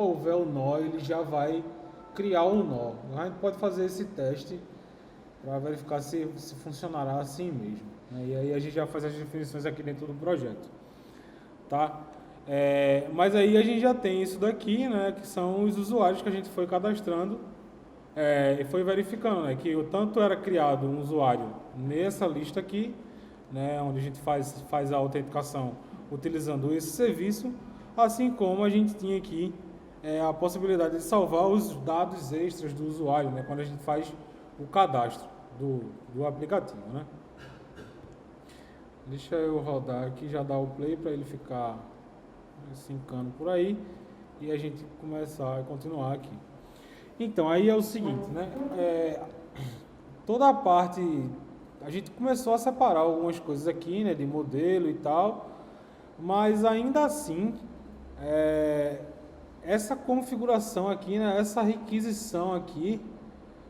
houver o nó, ele já vai criar um nó. A gente pode fazer esse teste para verificar se funcionará assim mesmo, né? E aí a gente já faz as definições aqui dentro do projeto, tá? Mas aí a gente já tem isso daqui, né? Que são os usuários que a gente foi cadastrando e foi verificando, né? Que tanto era criado um usuário nessa lista aqui, né? Onde a gente faz a autenticação utilizando esse serviço, assim como a gente tinha aqui a possibilidade de salvar os dados extras do usuário, né? Quando a gente faz o cadastro do aplicativo, né? Deixa eu rodar aqui, já dar o play para ele ficar sincando por aí e a gente começar a continuar aqui. Então, aí é o seguinte, né? Toda a parte, a gente começou a separar algumas coisas aqui, né? De modelo e tal, mas ainda assim, essa configuração aqui, né? Essa requisição aqui,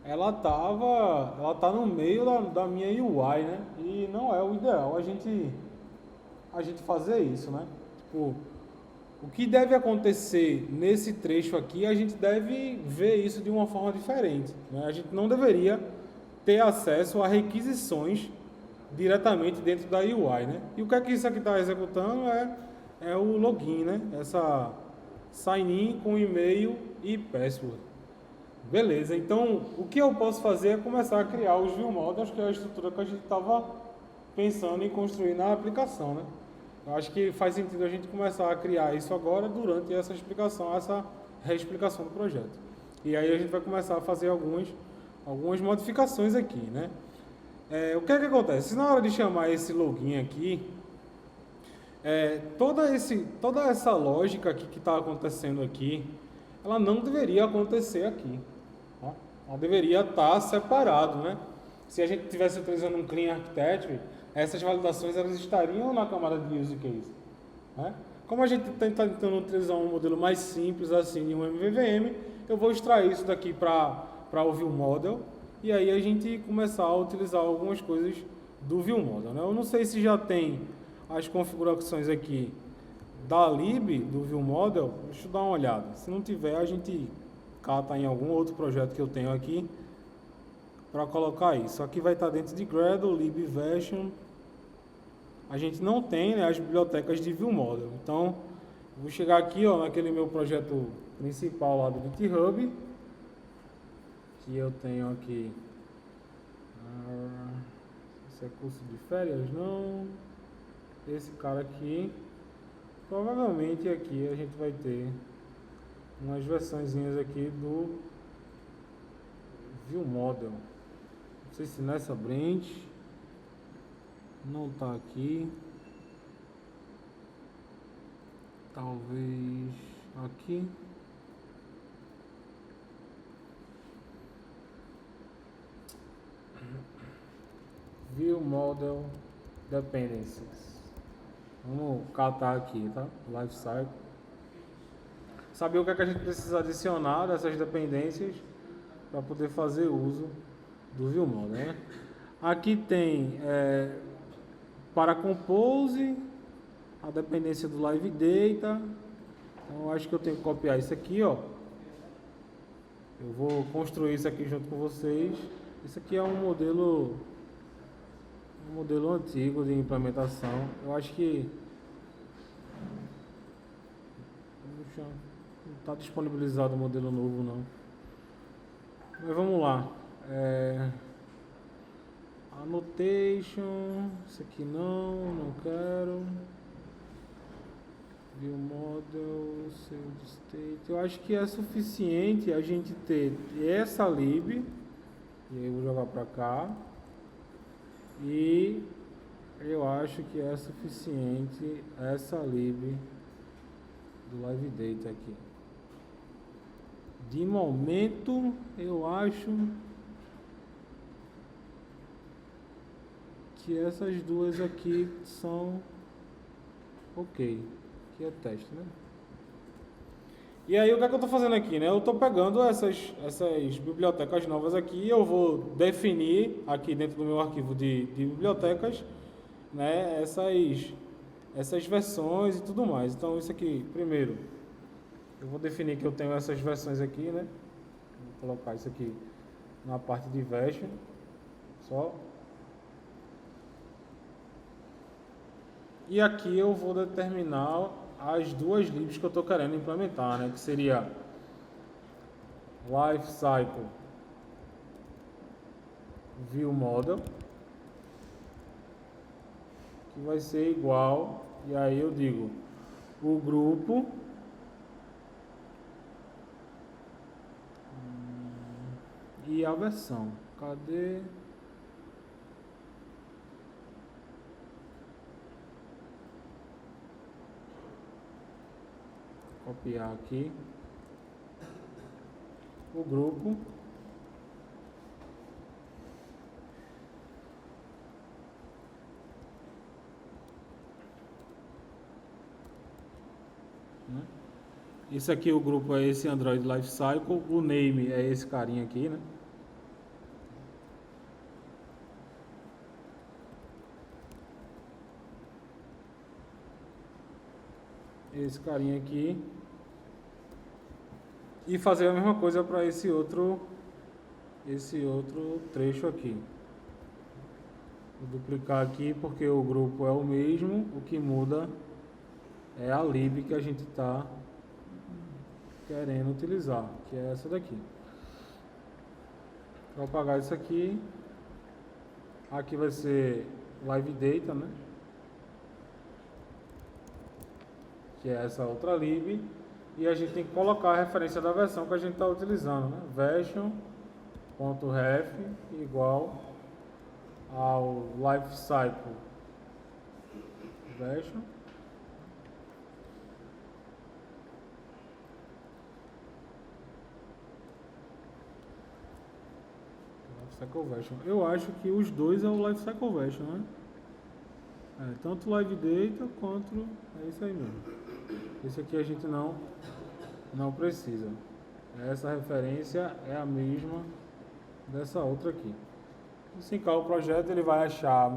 ela tá no meio da minha UI, né? E não é o ideal a gente fazer isso, né? Tipo, o que deve acontecer nesse trecho aqui, a gente deve ver isso de uma forma diferente, né? A gente não deveria ter acesso a requisições diretamente dentro da UI, né? E o que é que isso aqui está executando é o login, né? Essa sign in com e-mail e password. Beleza, então o que eu posso fazer é começar a criar os view models, que é a estrutura que a gente estava pensando em construir na aplicação, né? Eu acho que faz sentido a gente começar a criar isso agora durante essa explicação, essa reexplicação do projeto. E aí a gente vai começar a fazer algumas modificações aqui, né? O que é que acontece? Na hora de chamar esse login aqui, toda essa lógica aqui que está acontecendo aqui, ela não deveria acontecer aqui. Tá? Ela deveria estar separado, né? Se a gente estivesse utilizando um Clean Architecture, essas validações elas estariam na camada de Use Case. Né? Como a gente está tentando utilizar um modelo mais simples assim de um MVVM, eu vou extrair isso daqui para o View Model e aí a gente começar a utilizar algumas coisas do View Model. Né? Eu não sei se já tem as configurações aqui da lib do View Model, deixa eu dar uma olhada. Se não tiver, a gente cata em algum outro projeto que eu tenho aqui para colocar isso. Aqui vai estar dentro de Gradle, libversion. A gente não tem, né, as bibliotecas de View Model. Então, vou chegar aqui, ó, naquele meu projeto principal lá do GitHub, que eu tenho aqui. Esse é curso de férias, não. Esse cara aqui. Provavelmente aqui a gente vai ter umas versõezinhas aqui do View Model. Não sei se nessa branch não está aqui. Talvez aqui. View Model Dependencies. Vamos catar aqui, tá? Lifecycle. Saber o que é que a gente precisa adicionar dessas dependências para poder fazer uso do View Model, né? Aqui tem para Compose, a dependência do Live Data. Então eu acho que eu tenho que copiar isso aqui, ó. Eu vou construir isso aqui junto com vocês. Isso aqui é um modelo antigo de implementação. Eu acho que não está disponibilizado o modelo novo não. Mas vamos lá. Annotation, isso aqui não quero. View Model, Save State. Eu acho que é suficiente a gente ter essa lib, e aí eu vou jogar para cá. E eu acho que é suficiente essa lib do Live Data aqui. De momento, eu acho que essas duas aqui são ok. Aqui é teste, né? E aí o que é que eu estou fazendo aqui, né? Eu estou pegando essas bibliotecas novas aqui, eu vou definir aqui dentro do meu arquivo de bibliotecas, né? Essas versões e tudo mais. Então isso aqui, primeiro, Eu vou definir que eu tenho essas versões aqui, né? Vou colocar isso aqui na parte de version, só. E aqui eu vou determinar as duas libs que eu estou querendo implementar, né? Que seria Lifecycle View Model, que vai ser igual, e aí eu digo o grupo e a versão. Cadê? Copiar aqui o grupo né? Esse aqui, o grupo é esse Android Lifecycle, o name é esse carinha aqui, né? Esse carinha aqui. E fazer a mesma coisa para esse outro trecho aqui. Vou duplicar aqui porque o grupo é o mesmo, o que muda é a lib que a gente está querendo utilizar, que é essa daqui. Vou apagar isso aqui. Aqui vai ser live data, né? Que é essa outra lib. E a gente tem que colocar a referência da versão que a gente está utilizando, né? Version.ref igual ao lifecycle version lifecycle version. Eu acho que os dois é o lifecycle version, né? Tanto live data quanto é isso aí mesmo. Esse aqui a gente não precisa. Essa referência é a mesma dessa outra aqui. Assim que o projeto ele vai achar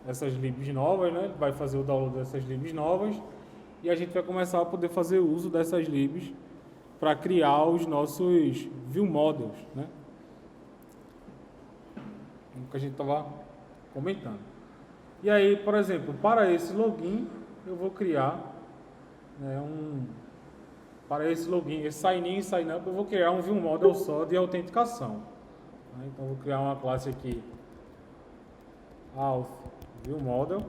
essas libs novas, né? Ele vai fazer o download dessas libs novas e a gente vai começar a poder fazer uso dessas libs para criar os nossos view models, né? O que a gente estava comentando. E aí, por exemplo, para esse login eu vou criar, né, para esse login, esse sign in e sign up, eu vou criar um view model só de autenticação. Então vou criar uma classe aqui auth view model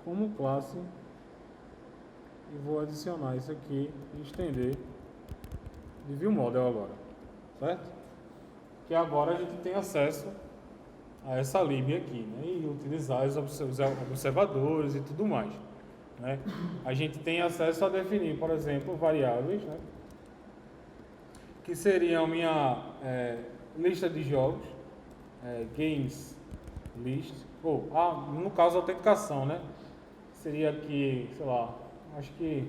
como classe e vou adicionar isso aqui e estender de view model agora, certo? Que agora a gente tem acesso a essa lib aqui, né? E utilizar os observadores e tudo mais, né? A gente tem acesso a definir, por exemplo, variáveis, né? Que seriam minha lista de jogos, games list, ou no caso autenticação, né? Seria aqui, sei lá, acho que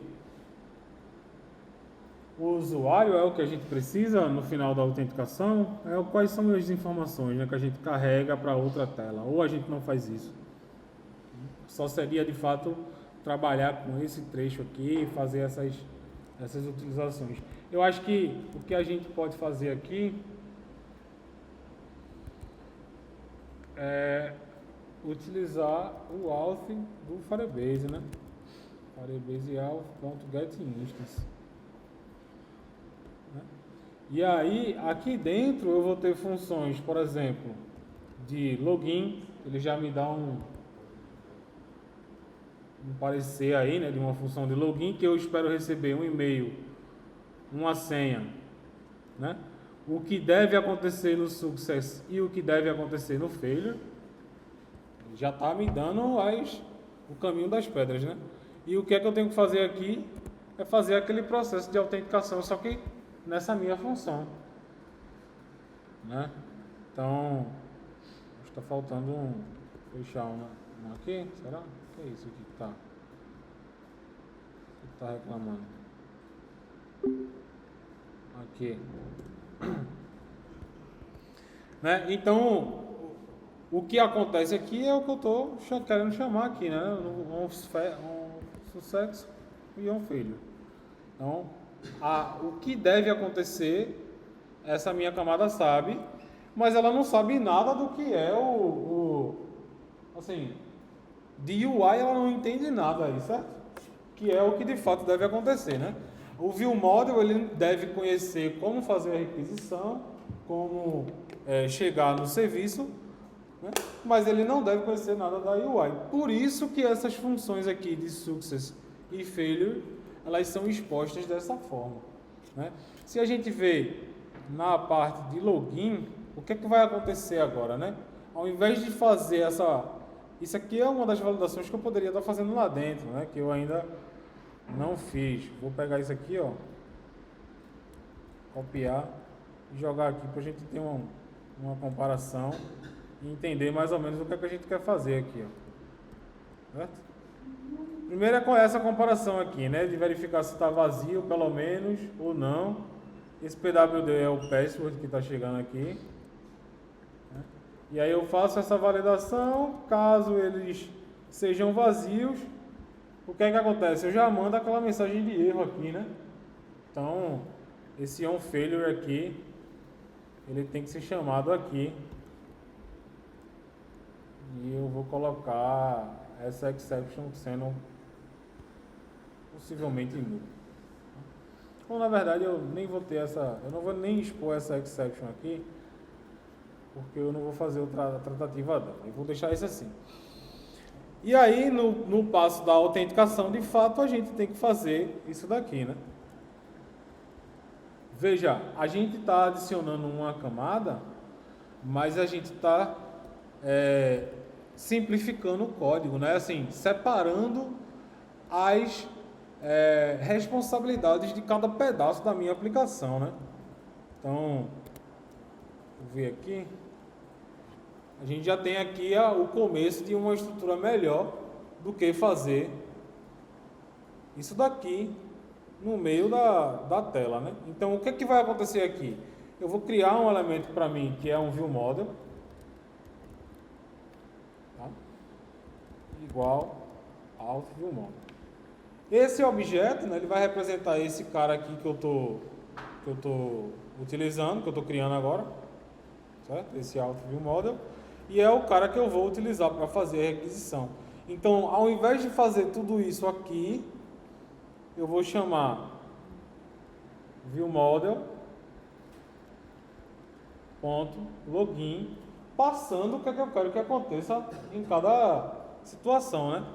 o usuário é o que a gente precisa no final da autenticação, quais são as informações, né, que a gente carrega para outra tela, ou a gente não faz isso. Só seria de fato trabalhar com esse trecho aqui e fazer essas utilizações. Eu acho que o que a gente pode fazer aqui é utilizar o auth do Firebase, né? Firebase auth.getInstance. E aí, aqui dentro eu vou ter funções, por exemplo, de login, ele já me dá um parecer aí, né, de uma função de login, que eu espero receber um e-mail, uma senha, né? O que deve acontecer no success e o que deve acontecer no failure, já está me dando o caminho das pedras, né? E o que é que eu tenho que fazer aqui é fazer aquele processo de autenticação, só que nessa minha função, né? Então, está faltando fechar uma aqui, será? O que é isso aqui que tá reclamando? Aqui, né? Então, O que acontece aqui é o que eu estou querendo chamar aqui, né? Um sucesso e um filho. Então, o que deve acontecer, essa minha camada sabe, mas ela não sabe nada do que é assim, de UI ela não entende nada aí, certo? Que é o que de fato deve acontecer, né? O ViewModel ele deve conhecer como fazer a requisição, como chegar no serviço, né? Mas ele não deve conhecer nada da UI. Por isso que essas funções aqui de Success e Failure, elas são expostas dessa forma, né? Se a gente vê na parte de login, o que é que vai acontecer agora, né? Ao invés de fazer isso aqui é uma das validações que eu poderia estar fazendo lá dentro, né? Que eu ainda não fiz. Vou pegar isso aqui, ó, copiar e jogar aqui para a gente ter uma comparação e entender mais ou menos o que é que a gente quer fazer aqui, ó. Certo? Primeiro é com essa comparação aqui, né? De verificar se está vazio, pelo menos, ou não. Esse PWD é o password que está chegando aqui. E aí eu faço essa validação, caso eles sejam vazios, o que é que acontece? Eu já mando aquela mensagem de erro aqui, né? Então, esse onFailure aqui, ele tem que ser chamado aqui. E eu vou colocar essa exception sendo possivelmente null. Então, na verdade, eu nem vou ter eu não vou nem expor essa exception aqui, porque eu não vou fazer a tratativa dela. Eu vou deixar isso assim. E aí, no passo da autenticação, de fato, a gente tem que fazer isso daqui, né? Veja, a gente está adicionando uma camada, mas a gente está simplificando o código, né? Assim, separando as responsabilidades de cada pedaço da minha aplicação, né? Então, vou ver aqui. A gente já tem aqui o começo de uma estrutura melhor do que fazer isso daqui no meio da tela, né? Então, o que é que vai acontecer aqui? Eu vou criar um elemento para mim que é um ViewModel, tá? Igual ao ViewModel. Esse objeto, né, ele vai representar esse cara aqui que eu tô utilizando, que eu estou criando agora, certo? Esse ViewModel. E é o cara que eu vou utilizar para fazer a requisição. Então, ao invés de fazer tudo isso aqui, eu vou chamar ViewModel.login, passando o que é que eu quero que aconteça em cada situação, né?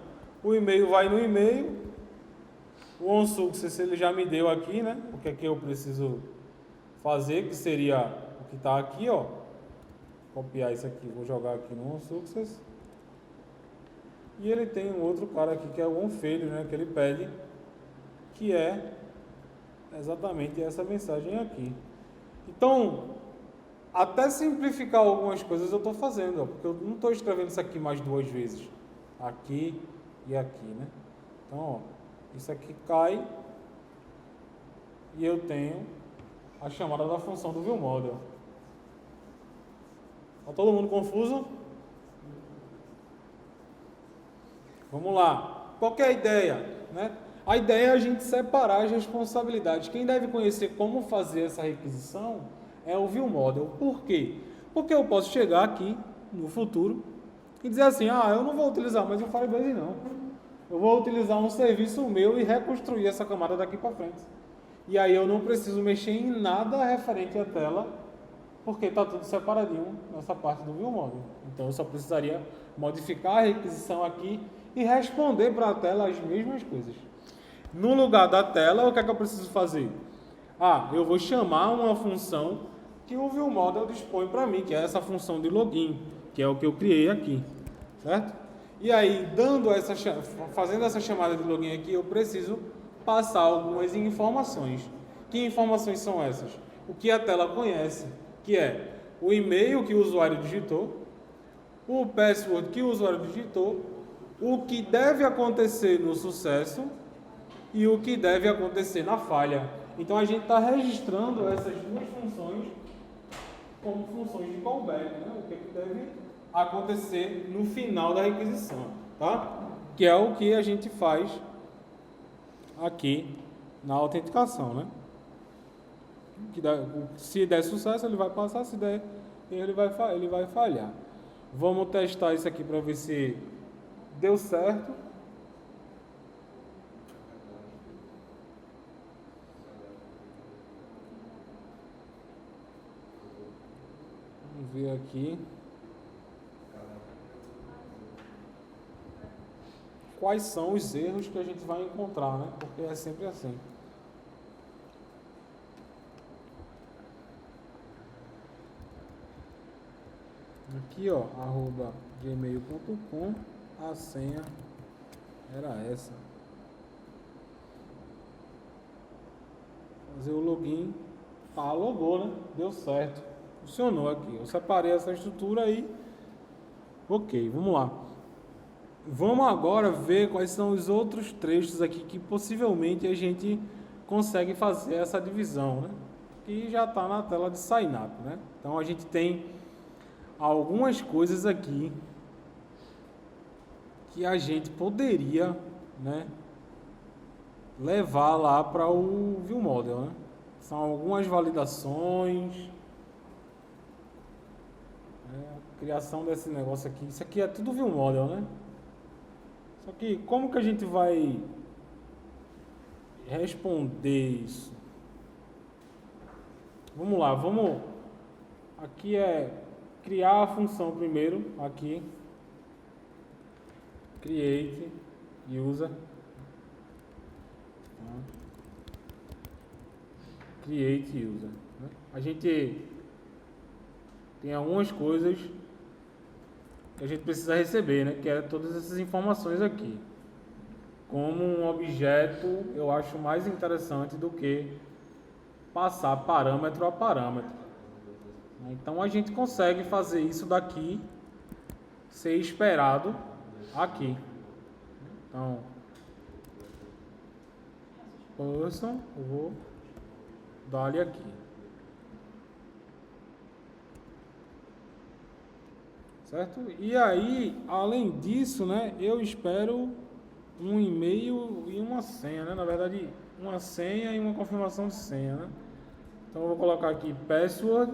O e-mail vai no e-mail, o onSuccess ele já me deu aqui, né? O que é que eu preciso fazer, que seria o que está aqui, ó. Copiar isso aqui, vou jogar aqui no onSuccess. E ele tem um outro cara aqui que é o onFailure, né, que ele pede, que é exatamente essa mensagem aqui. Então, até simplificar algumas coisas eu estou fazendo, ó, porque eu não estou escrevendo isso aqui mais duas vezes, aqui e aqui, né? Então, ó, isso aqui cai e eu tenho a chamada da função do ViewModel. Está todo mundo confuso? Vamos lá. Qual que é a ideia, né? A ideia é a gente separar as responsabilidades. Quem deve conhecer como fazer essa requisição é o ViewModel. Por quê? Porque eu posso chegar aqui no futuro e dizer assim, eu não vou utilizar mais o Firebase não. Eu vou utilizar um serviço meu e reconstruir essa camada daqui para frente. E aí eu não preciso mexer em nada referente à tela, porque está tudo separadinho nessa parte do ViewModel. Então eu só precisaria modificar a requisição aqui e responder para a tela as mesmas coisas. No lugar da tela, o que é que eu preciso fazer? Eu vou chamar uma função que o ViewModel dispõe para mim, que é essa função de login, que é o que eu criei aqui, certo? E aí, fazendo essa chamada de login aqui, eu preciso passar algumas informações. Que informações são essas? O que a tela conhece, que é o e-mail que o usuário digitou, o password que o usuário digitou, o que deve acontecer no sucesso e o que deve acontecer na falha. Então a gente está registrando essas duas funções como funções de callback, né? O que deve acontecer no final da requisição, tá? Que é o que a gente faz aqui na autenticação, né? Se der sucesso, ele vai passar, se der erro, ele vai falhar. Vamos testar isso aqui para ver se deu certo. Vamos ver aqui. Quais são os erros que a gente vai encontrar, né? Porque é sempre assim. Aqui, ó, @gmail.com, a senha era essa. Fazer o login, logou, né? Deu certo, funcionou aqui. Eu separei essa estrutura aí. Ok, vamos lá. Vamos agora ver quais são os outros trechos aqui que possivelmente a gente consegue fazer essa divisão, né? Que já está na tela de sign up, né? Então a gente tem algumas coisas aqui que a gente poderia, né, levar lá para o ViewModel, né? São algumas validações, criação desse negócio aqui. Isso aqui é tudo ViewModel, né? Só que como que a gente vai responder isso? Vamos lá, aqui é criar a função primeiro, aqui, create user, create user, né? A gente tem algumas coisas que a gente precisa receber, né? Que é todas essas informações aqui. Como um objeto, eu acho mais interessante do que passar parâmetro a parâmetro. Então a gente consegue fazer isso daqui ser esperado aqui. Então, person, eu vou dar-lhe aqui. Certo? E aí, além disso, né, eu espero um e-mail e uma senha, né? Na verdade, uma senha e uma confirmação de senha, né? Então eu vou colocar aqui password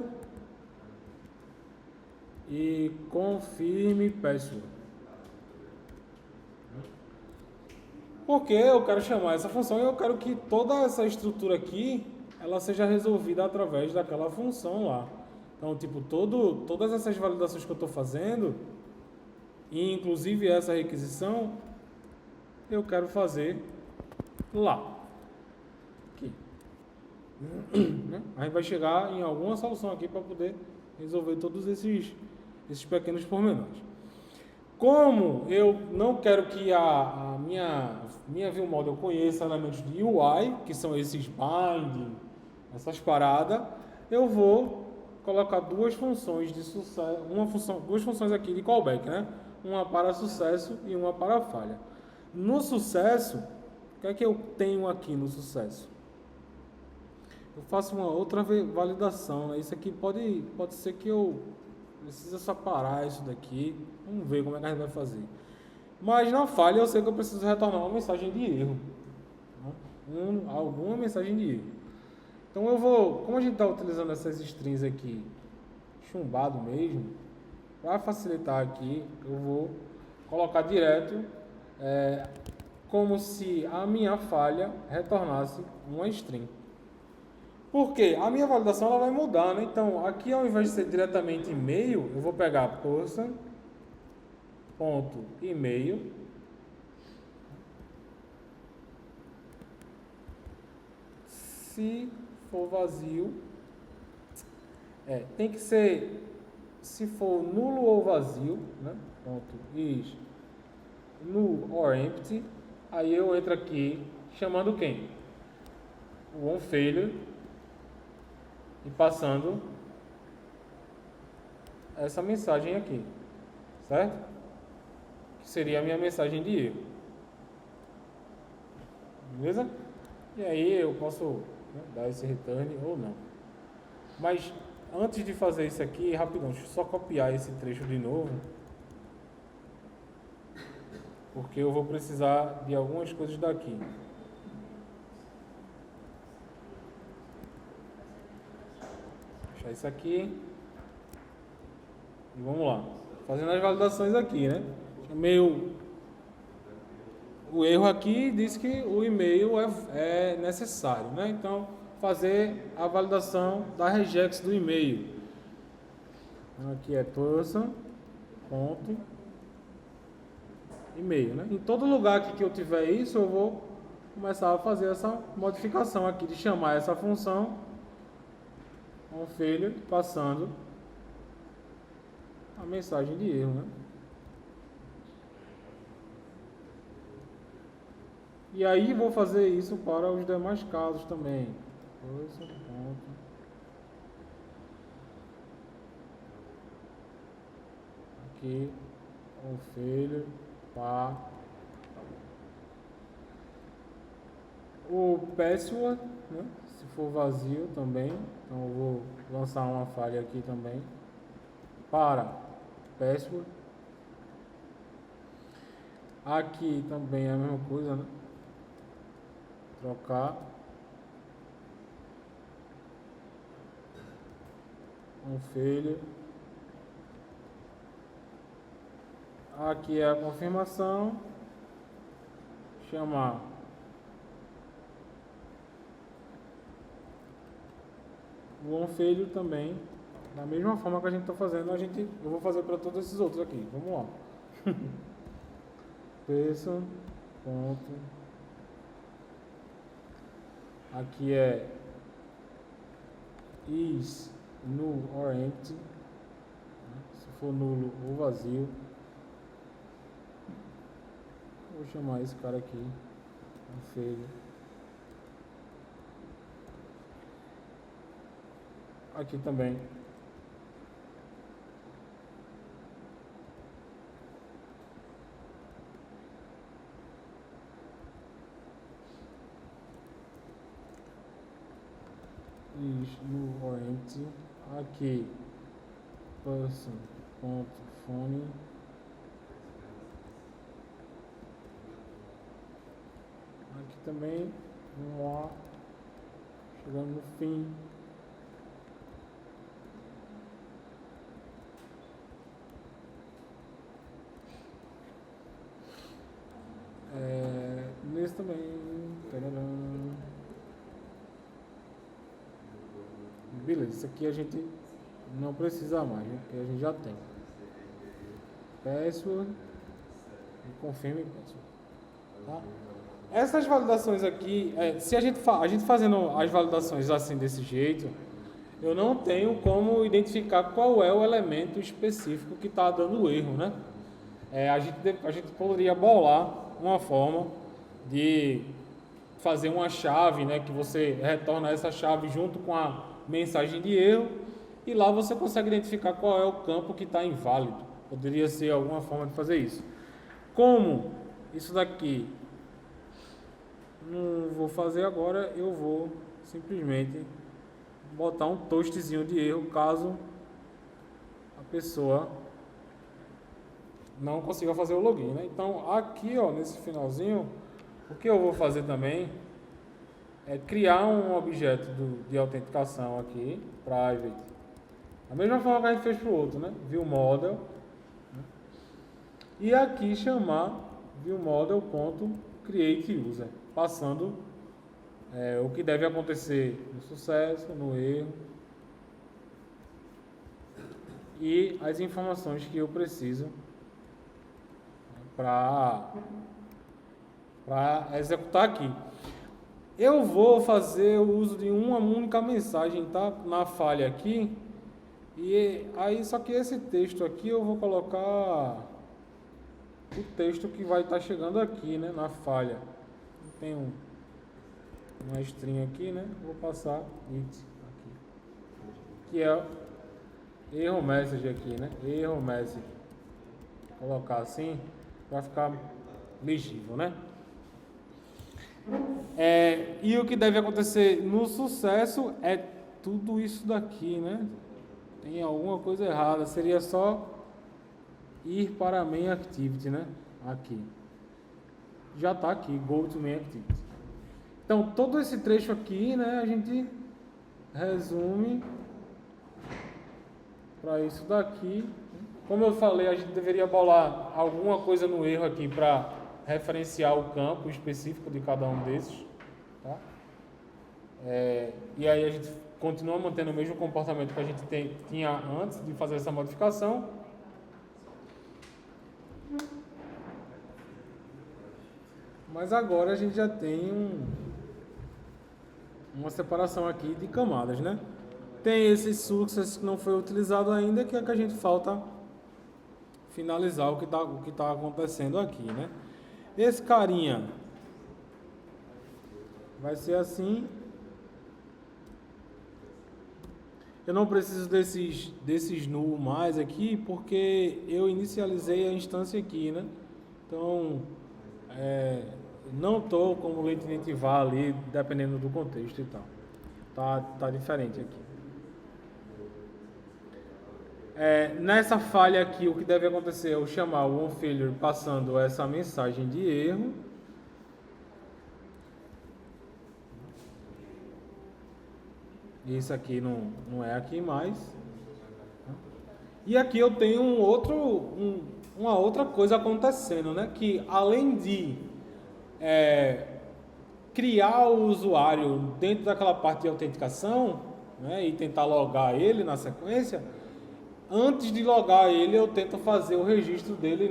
e confirme password. Porque eu quero chamar essa função e eu quero que toda essa estrutura aqui ela seja resolvida através daquela função lá. Então, tipo, todas essas validações que eu estou fazendo, e inclusive essa requisição, eu quero fazer lá. Aqui. A gente vai chegar em alguma solução aqui para poder resolver todos esses pequenos pormenores. Como eu não quero que a minha ViewModel conheça elementos de UI, que são esses bind, essas paradas, eu vou colocar duas funções de sucesso, duas funções aqui de callback, né? Uma para sucesso e uma para falha. No sucesso, o que é que eu tenho aqui no sucesso? Eu faço uma outra validação, né? Isso aqui pode ser que eu precise separar isso daqui. Vamos ver como é que a gente vai fazer. Mas na falha eu sei que eu preciso retornar uma mensagem de erro, né? Alguma mensagem de erro. Então eu vou, como a gente está utilizando essas strings aqui, chumbado mesmo, para facilitar aqui, eu vou colocar direto como se a minha falha retornasse uma string. Porque a minha validação ela vai mudar, né? Então aqui ao invés de ser diretamente e-mail, eu vou pegar person.email se for vazio, tem que ser, se for nulo ou vazio, né? Ponto is null or empty, aí eu entro aqui chamando quem? O onFailure e passando essa mensagem aqui, certo? Que seria a minha mensagem de erro, beleza? E aí eu posso dar esse return ou não. Mas antes de fazer isso aqui, rapidão, deixa eu só copiar esse trecho de novo. porque eu vou precisar de algumas coisas daqui. Vou fechar isso aqui e vamos lá. Fazendo as validações aqui, né? Chamei o erro aqui, diz que o e-mail é necessário, né? Então, fazer a validação da regex do e-mail. Aqui é person, ponto, e-mail, né? Em todo lugar aqui que eu tiver isso, eu vou começar a fazer essa modificação aqui, de chamar essa função on failure, passando a mensagem de erro, né? E aí vou fazer isso para os demais casos também. Person, ponto. Aqui, on failure, pá. O password, né? Se for vazio também, então eu vou lançar uma falha aqui também para password. Aqui também é a mesma coisa, né? Trocar um failure. Aqui é a confirmação, chamar o onFailure também, da mesma forma que a gente está fazendo, eu vou fazer para todos esses outros aqui. Vamos lá. Person, ponto. Aqui é is null or empty, se for nulo ou vazio. Vou chamar esse cara aqui, onFailure. Aqui também. Is null or empty. Aqui person.phone. Aqui também, vamos lá, chegando no fim. Nesse também. Tararam. Beleza, isso aqui a gente não precisa mais, né? Porque a gente já tem. Password e confirme password. Tá? Essas validações aqui, se a gente fazendo as validações assim desse jeito, eu não tenho como identificar qual é o elemento específico que está dando erro, né? A gente poderia bolar uma forma de fazer uma chave, né, que você retorna essa chave junto com a mensagem de erro e lá você consegue identificar qual é o campo que está inválido. Poderia ser alguma forma de fazer isso. Como isso daqui não vou fazer agora, eu vou simplesmente botar um toastzinho de erro caso a pessoa não consiga fazer o login, né? Então aqui, ó, nesse finalzinho, o que eu vou fazer também é criar um objeto de autenticação aqui, private, da mesma forma que a gente fez para o outro, né? ViewModel, né? E aqui chamar ViewModel.createUser, passando o que deve acontecer no sucesso, no erro e as informações que eu preciso para executar aqui. Eu vou fazer o uso de uma única mensagem, tá? Na falha aqui. E aí, só que esse texto aqui eu vou colocar o texto que vai estar chegando aqui, né? Na falha. Tem uma string aqui, né? Vou passar it aqui, que é erro message aqui, né? Erro message. Vou colocar assim para ficar legível, né? E o que deve acontecer no sucesso é tudo isso daqui, né? Tem alguma coisa errada, seria só ir para a main activity, né? Aqui. já está aqui, Go to Main Activity. Então, todo esse trecho aqui, né, a gente resume para isso daqui. Como eu falei, a gente deveria bolar alguma coisa no erro aqui para referenciar o campo específico de cada um desses. Tá? E aí a gente continua mantendo o mesmo comportamento que a gente tinha antes de fazer essa modificação. Mas agora a gente já tem uma separação aqui de camadas, né? Tem esse success que não foi utilizado ainda, que é que a gente falta finalizar o que tá acontecendo aqui, né? Esse carinha vai ser assim. Eu não preciso desses null mais aqui, porque eu inicializei a instância aqui, né? Então, não estou como latenativar ali, dependendo do contexto e tal. Tá diferente aqui. Nessa falha aqui, o que deve acontecer é eu chamar o onFailure passando essa mensagem de erro. Isso aqui não é aqui mais. E aqui eu tenho uma outra coisa acontecendo, né? Que além de criar o usuário dentro daquela parte de autenticação, né, e tentar logar ele na sequência, antes de logar ele eu tento fazer o registro dele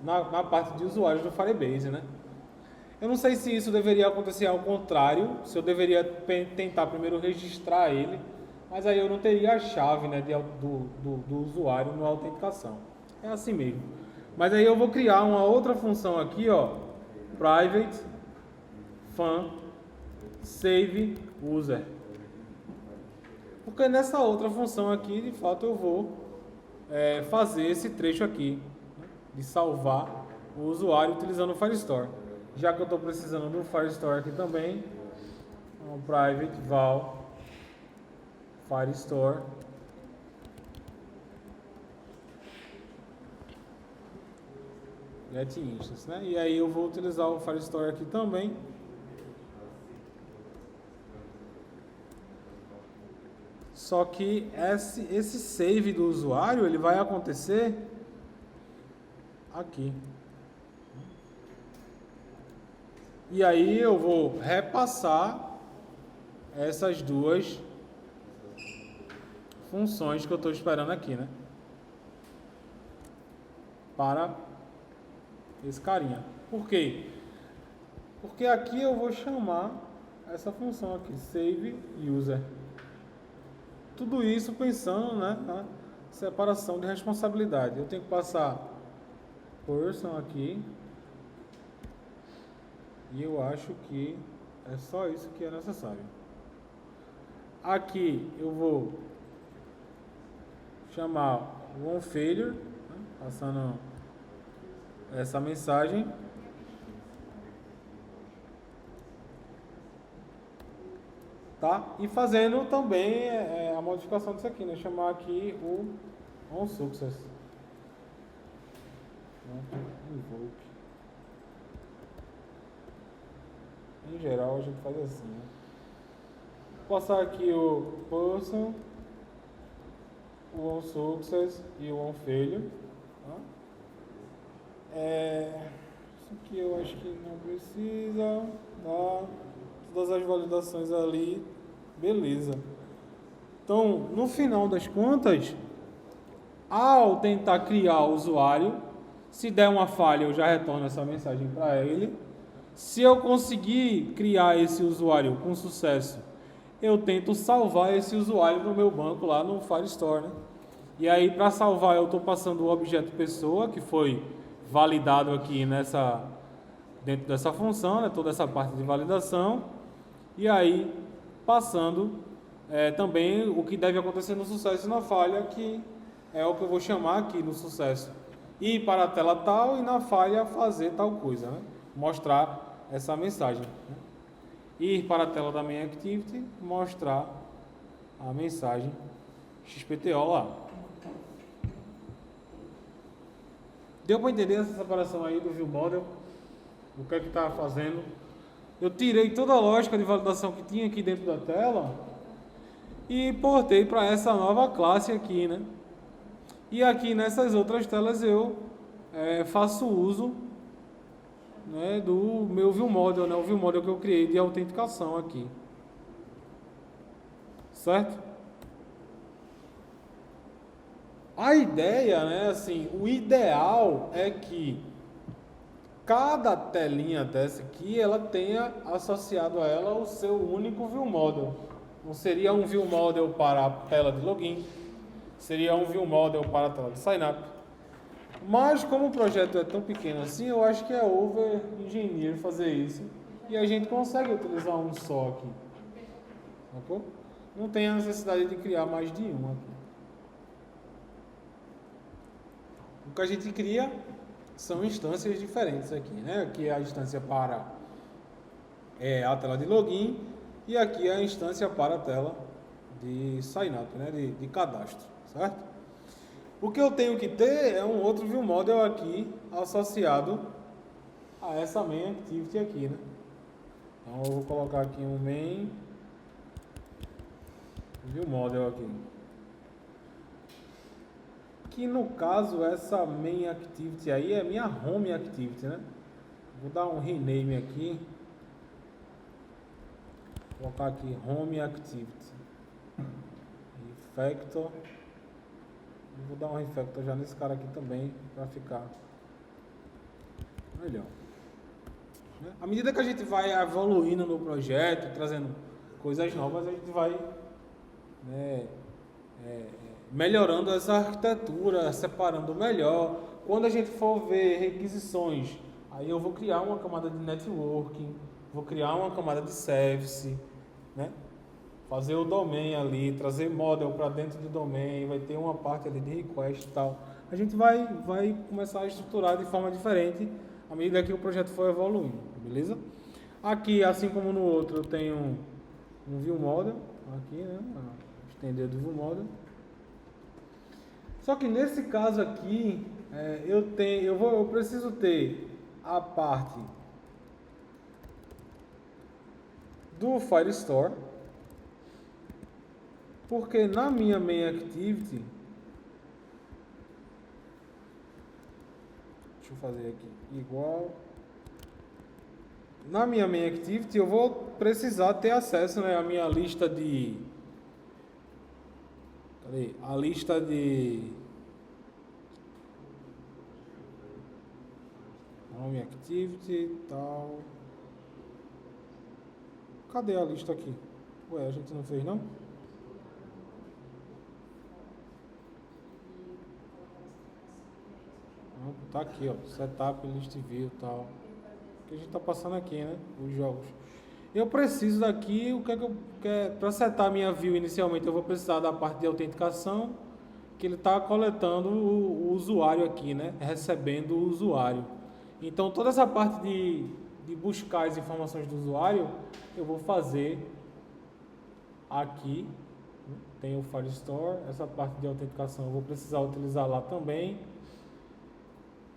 na parte de usuários do Firebase, né? Eu não sei se isso deveria acontecer ao contrário, se eu deveria tentar primeiro registrar ele, mas aí eu não teria a chave, né, do usuário na autenticação. É assim mesmo. Mas aí eu vou criar uma outra função aqui, ó, private fun save user. Porque nessa outra função aqui, de fato, eu vou fazer esse trecho aqui, né, de salvar o usuário utilizando o Firestore. Já que eu estou precisando do Firestore aqui também, um private val Firestore get instance, né? E aí eu vou utilizar o Firestore aqui também. Só que esse save do usuário ele vai acontecer aqui. E aí eu vou repassar essas duas funções que eu estou esperando aqui, né? Para esse carinha. Por quê? Porque aqui eu vou chamar essa função aqui, save user. Tudo isso pensando, né, na separação de responsabilidade. Eu tenho que passar person aqui. E eu acho que é só isso que é necessário. Aqui eu vou chamar o onFailure, né, passando essa mensagem. Tá? E fazendo também a modificação disso aqui, né? Chamar aqui o onSuccess. Invoke. Em geral a gente faz assim, né? Vou passar aqui o person, o onSuccess e o onFailure. Tá? Isso aqui eu acho que não precisa. Tá? Todas as validações ali, beleza. Então, no final das contas, ao tentar criar o usuário, se der uma falha eu já retorno essa mensagem para ele. Se eu conseguir criar esse usuário com sucesso, eu tento salvar esse usuário no meu banco lá no Firestore, né? E aí para salvar eu estou passando o objeto pessoa, que foi validado aqui dentro dessa função, né? Toda essa parte de validação. E aí passando também o que deve acontecer no sucesso e na falha, que é o que eu vou chamar aqui no sucesso. Ir para a tela tal e na falha fazer tal coisa, né? Mostrar essa mensagem, né? Ir para a tela da main activity, mostrar a mensagem XPTO lá. Deu para entender essa separação aí do ViewModel? O que é que está fazendo? Eu tirei toda a lógica de validação que tinha aqui dentro da tela e importei para essa nova classe aqui, né? E aqui nessas outras telas eu faço uso, né, do meu ViewModel, né? O ViewModel que eu criei de autenticação aqui. Certo? A ideia, né, assim, o ideal é que cada telinha dessa aqui, ela tenha associado a ela o seu único ViewModel. Não seria um ViewModel para a tela de login, seria um ViewModel para a tela de sign-up. Mas como o projeto é tão pequeno assim, eu acho que é over engineer fazer isso. E a gente consegue utilizar um só aqui. Sacou? Não tem a necessidade de criar mais de um aqui. O que a gente cria são instâncias diferentes aqui, né? Aqui é a instância para a tela de login e aqui é a instância para a tela de sign-up, né? De cadastro, certo? O que eu tenho que ter é um outro ViewModel aqui associado a essa main activity aqui, né? Então eu vou colocar aqui um main ViewModel aqui. Que no caso essa main activity aí é minha home activity, né? Vou dar um rename aqui. Vou colocar aqui home activity. Refactor. Vou dar um refactor já nesse cara aqui também para ficar melhor. À medida que a gente vai evoluindo no projeto, trazendo coisas novas, a gente vai, né, melhorando essa arquitetura, separando melhor. Quando a gente for ver requisições, aí eu vou criar uma camada de networking, vou criar uma camada de service, né? Fazer o domain ali, trazer model para dentro do domain, vai ter uma parte ali de request e tal. A gente vai começar a estruturar de forma diferente à medida que o projeto for evoluindo, beleza? Aqui, assim como no outro, eu tenho um ViewModel, aqui, né? Estender do ViewModel. Só que nesse caso aqui, eu preciso ter a parte do Firestore, porque na minha main activity, deixa eu fazer aqui, igual, na minha main activity eu vou precisar ter acesso, né, à minha lista de, cadê? A lista de home activity e tal. Cadê a lista aqui? Ué, a gente não fez não? Não, tá aqui, ó, setup, list view e tal. Que a gente tá passando aqui, né? Os jogos. Eu preciso daqui, o que é que eu quero para setar a minha view inicialmente, eu vou precisar da parte de autenticação, que ele está coletando o usuário aqui, né? Recebendo o usuário. Então toda essa parte de buscar as informações do usuário, eu vou fazer aqui. Tem o Firestore, essa parte de autenticação eu vou precisar utilizar lá também.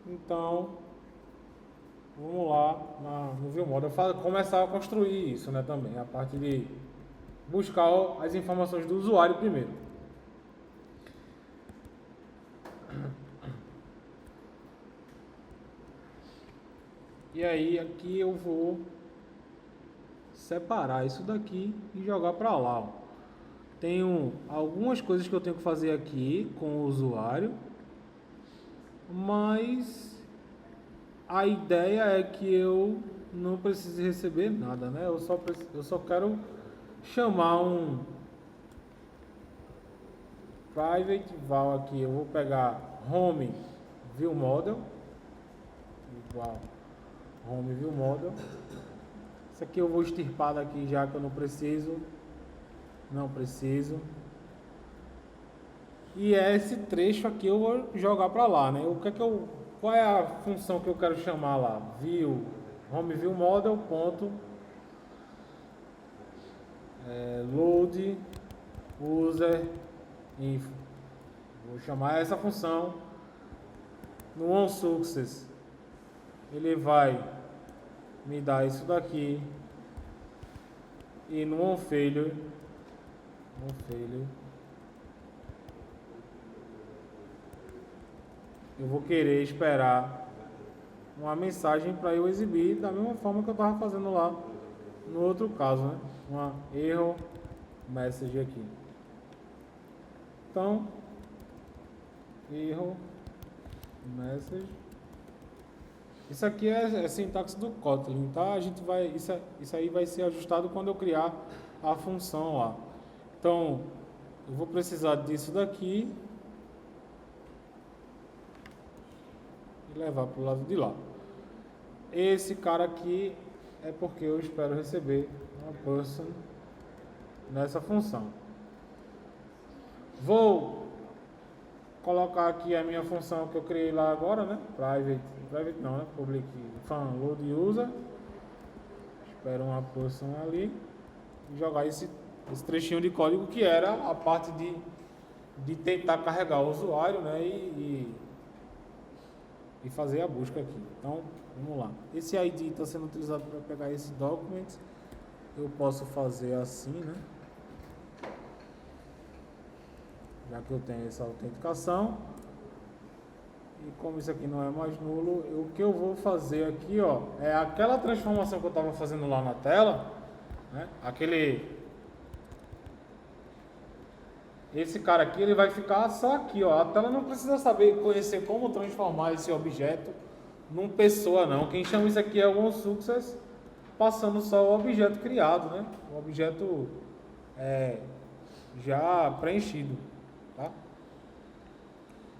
Então, vamos lá no ViewModel, começar a construir isso, né, também, a parte de buscar as informações do usuário primeiro. E aí aqui eu vou separar isso daqui e jogar para lá, ó. Tenho algumas coisas que eu tenho que fazer aqui com o usuário, mas a ideia é que eu não precise receber nada, né? Eu só quero chamar um private val aqui. Eu vou pegar home ViewModel igual home ViewModel. Isso aqui eu vou extirpar daqui já que eu não preciso. E esse trecho aqui eu vou jogar para lá, né? Qual é a função que eu quero chamar lá? Home ViewModel ponto load user info. Vou chamar essa função No onSuccess, ele vai me dar isso daqui. E no onFailure, eu vou querer esperar uma mensagem para eu exibir da mesma forma que eu estava fazendo lá no outro caso, né? Uma error message aqui. Então, error message. Isso aqui é sintaxe do Kotlin, tá? A gente vai, isso aí vai ser ajustado quando eu criar a função lá. Então, eu vou precisar disso daqui e levar para o lado de lá. Esse cara aqui é porque eu espero receber uma person nessa função. Vou colocar aqui a minha função que eu criei lá agora, né? Private não, né? Public fun load user. Espero uma person ali e jogar esse trechinho de código que era a parte de tentar carregar o usuário, né? E fazer a busca aqui. Então, vamos lá. Esse ID está sendo utilizado para pegar esse document. Eu posso fazer assim, né? Já que eu tenho essa autenticação. E como isso aqui não é mais nulo, o que eu vou fazer aqui, ó, é aquela transformação que eu estava fazendo lá na tela, né? Esse cara aqui, ele vai ficar só aqui, ó. A tela não precisa conhecer como transformar esse objeto num pessoa, não. Quem chama isso aqui é o onSuccess, passando só o objeto criado, né? O objeto já preenchido, tá?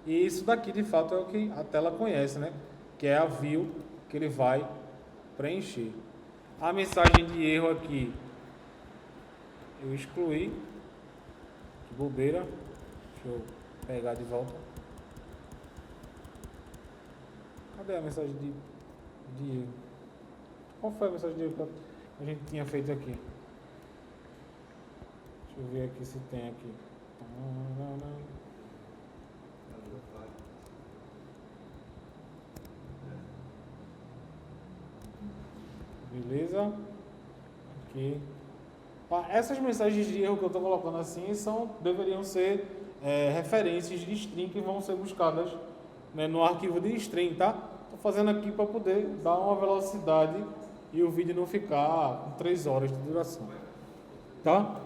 E isso daqui, de fato, é o que a tela conhece, né? Que é a view que ele vai preencher. A mensagem de erro aqui, eu excluí. Que bobeira. Deixa eu pegar de volta. Cadê a mensagem de erro? Qual foi a mensagem de erro que a gente tinha feito aqui? Deixa eu ver aqui se tem aqui. Beleza? Aqui. Essas mensagens de erro que eu estou colocando assim deveriam ser referências de string que vão ser buscadas, né, no arquivo de string, tá? Estou fazendo aqui para poder dar uma velocidade e o vídeo não ficar com 3 horas de duração, tá?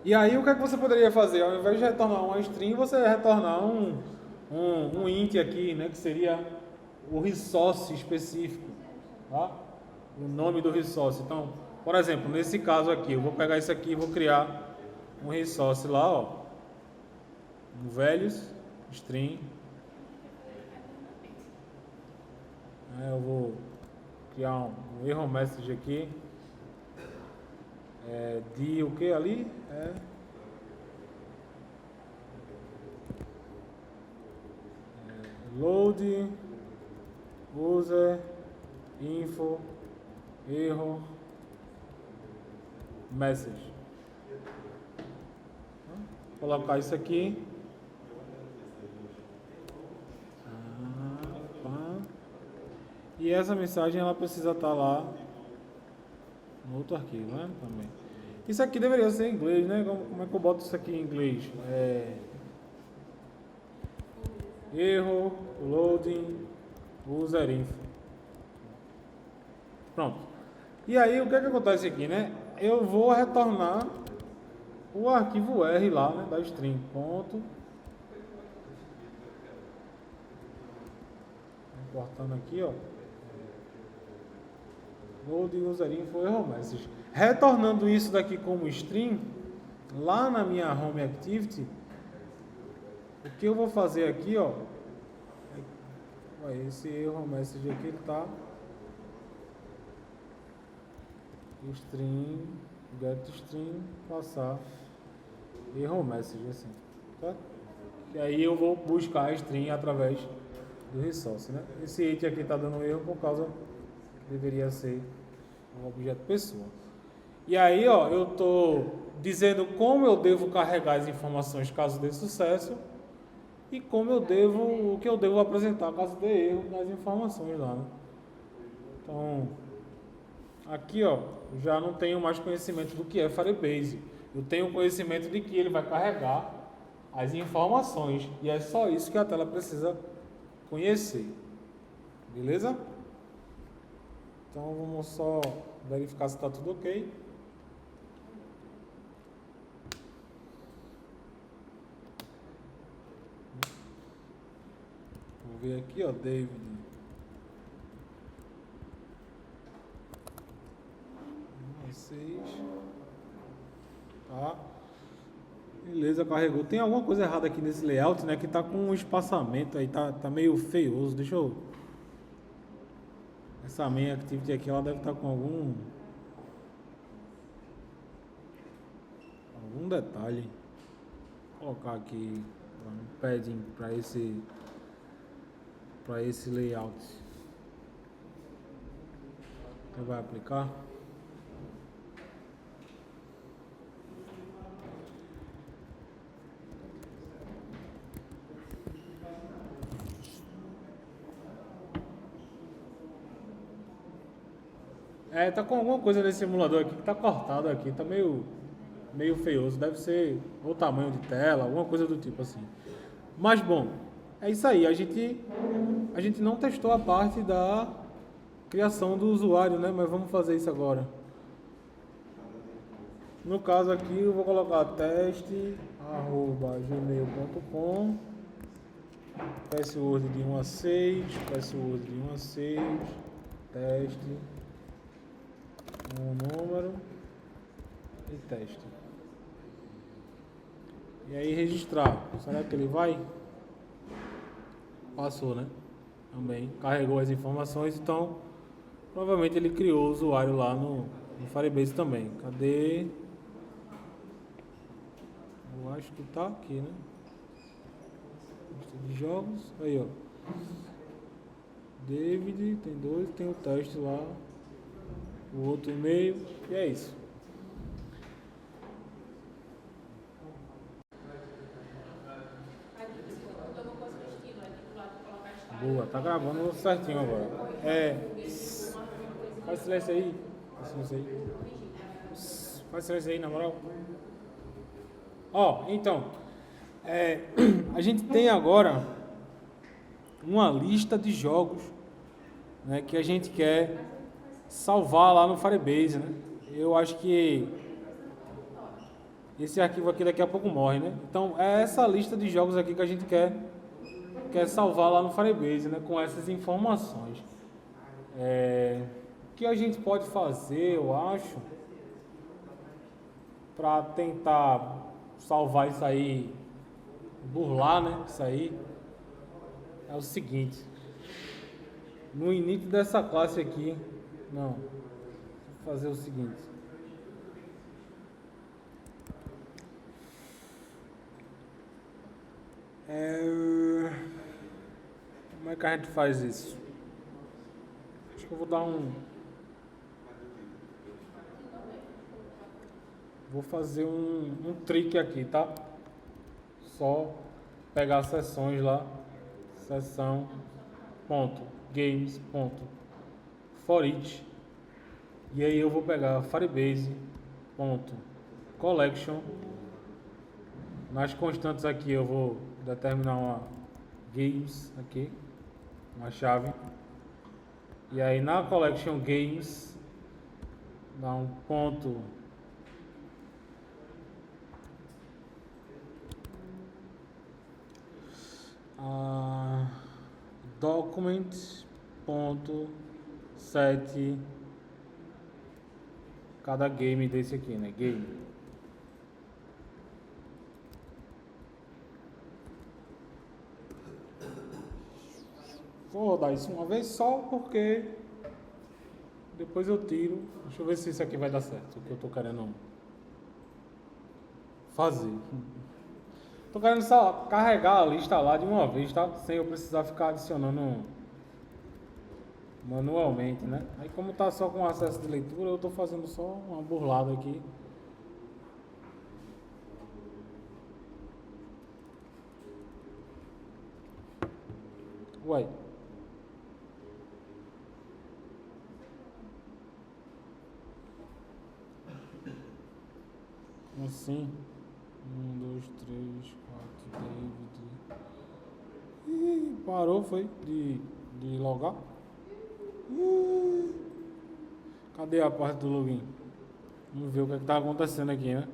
E aí o que é que você poderia fazer? Ao invés de retornar uma string, você retornar um int aqui, né, que seria o resource específico, tá? O nome do resource. Então, por exemplo, nesse caso aqui, eu vou pegar isso aqui e vou criar um resource lá, ó, um values string. Eu vou criar um error message aqui. De o que ali? Load user info erro message. Vou colocar isso aqui. E essa mensagem ela precisa estar lá no outro arquivo, né? Também. Isso aqui deveria ser em inglês, né? Como é que eu boto isso aqui em inglês? Erro loading user info. Pronto. E aí o que é que acontece aqui, né? Eu vou retornar o arquivo R lá, né, da string. Ponto. Importando aqui, ó. Load user info error message. Retornando isso daqui como string, lá na minha home activity, o que eu vou fazer aqui, ó, esse error message aqui ele tá string, get string, passar error message assim, tá? E aí eu vou buscar a string através do resource, né? Esse item aqui tá dando erro por causa que deveria ser um objeto pessoa. E aí, ó, eu tô dizendo como eu devo carregar as informações caso dê sucesso e o que eu devo apresentar caso dê erro nas informações lá, né? Então, aqui ó, já não tenho mais conhecimento do que é Firebase. Eu tenho conhecimento de que ele vai carregar as informações e é só isso que a tela precisa conhecer. Beleza? Então vamos só verificar se está tudo ok. Vou ver aqui, ó, David. Tá? Beleza, carregou. Tem alguma coisa errada aqui nesse layout, né? Que tá com um espaçamento aí, tá meio feioso. Deixa eu... Essa main activity aqui, ela deve estar com algum detalhe. Vou colocar aqui um padding para esse layout. Então vai aplicar. Tá com alguma coisa nesse simulador aqui que tá cortado aqui, tá meio feioso. Deve ser o tamanho de tela, alguma coisa do tipo assim. Mas bom, é isso aí. A gente não testou a parte da criação do usuário, né? Mas vamos fazer isso agora. No caso aqui eu vou colocar teste@gmail.com, password de 1 a 6, password de 1 a 6, teste, um número e teste. E aí registrar. Será que ele vai? Passou, né? Também carregou as informações, então provavelmente ele criou o usuário lá no Firebase também. Cadê? Eu acho que tá aqui, né? Lista de jogos. Aí, ó. David, tem 2, tem o teste lá. O outro e-mail. E é isso. Boa, tá gravando certinho agora. Faz silêncio aí. Faz silêncio aí, na moral. Ó, então, a gente tem agora uma lista de jogos, né, que a gente quer salvar lá no Firebase, né? Eu acho que esse arquivo aqui daqui a pouco morre, né? Então é essa lista de jogos aqui que a gente quer salvar lá no Firebase, né? Com essas informações. O que a gente pode fazer, eu acho, para tentar salvar isso aí, burlar, né? Isso aí é o seguinte: no init dessa classe aqui, vou fazer o seguinte. Como é que a gente faz isso? Acho que eu vou fazer um trick aqui, tá? Só pegar sessões lá, sessão.games.forEach, e aí eu vou pegar Firebase.collection. Nas constantes aqui eu vou determinar uma games aqui, uma chave, e aí na collection games dá um ponto document.set cada game desse aqui, né? Game. Vou rodar isso uma vez só porque depois eu tiro. Deixa eu ver se isso aqui vai dar certo, o que eu tô querendo fazer. Tô querendo só carregar a lista lá de uma vez, tá? Sem eu precisar ficar adicionando manualmente, né? Aí como tá só com acesso de leitura, eu tô fazendo só uma burlada aqui. Uai. Assim. 1, 2, 3, 4, David. Ih, parou, foi? De logar? Ih, cadê a parte do login? Vamos ver o que é que tá acontecendo aqui, né?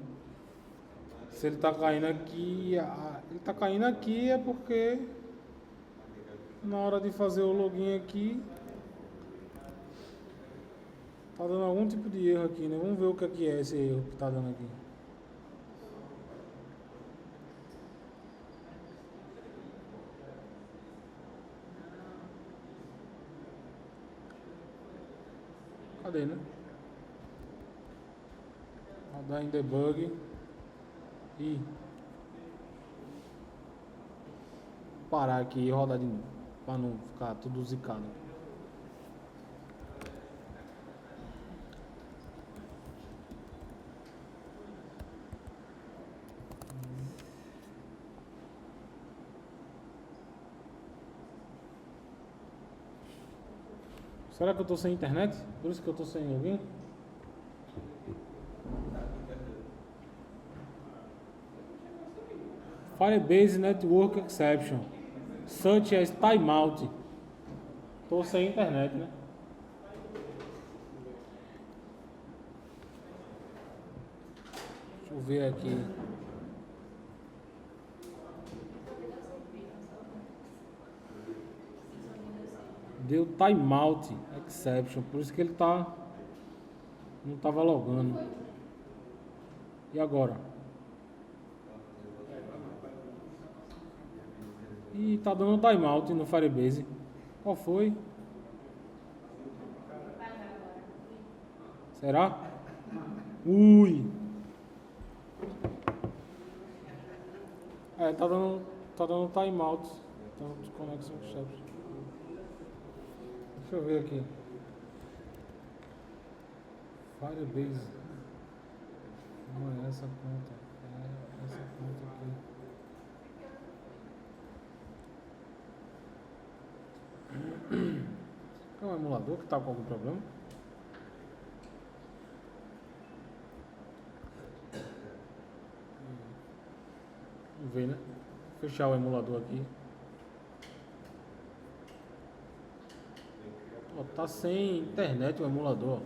Se ele tá caindo aqui. Ele tá caindo aqui é porque na hora de fazer o login aqui tá dando algum tipo de erro aqui, né? Vamos ver o que é esse erro que tá dando aqui. Cadê, né? Rodar em debug e parar aqui e rodar de novo para não ficar tudo zicado. Será que eu tô sem internet? Por isso que eu tô sem login? Firebase Network Exception, such as timeout. Tô sem internet, né? Deixa eu ver aqui. Deu timeout exception, por isso que ele não tava logando. E agora? E tá dando timeout no Firebase. Qual foi? Será? Ui! É, tá dando timeout. Então, conexão exception. Deixa eu ver aqui. Firebase. Não é essa conta. É essa conta aqui. É um emulador que tá com algum problema? Vamos ver, né? Fechar o emulador aqui. Ó, tá sem internet o emulador.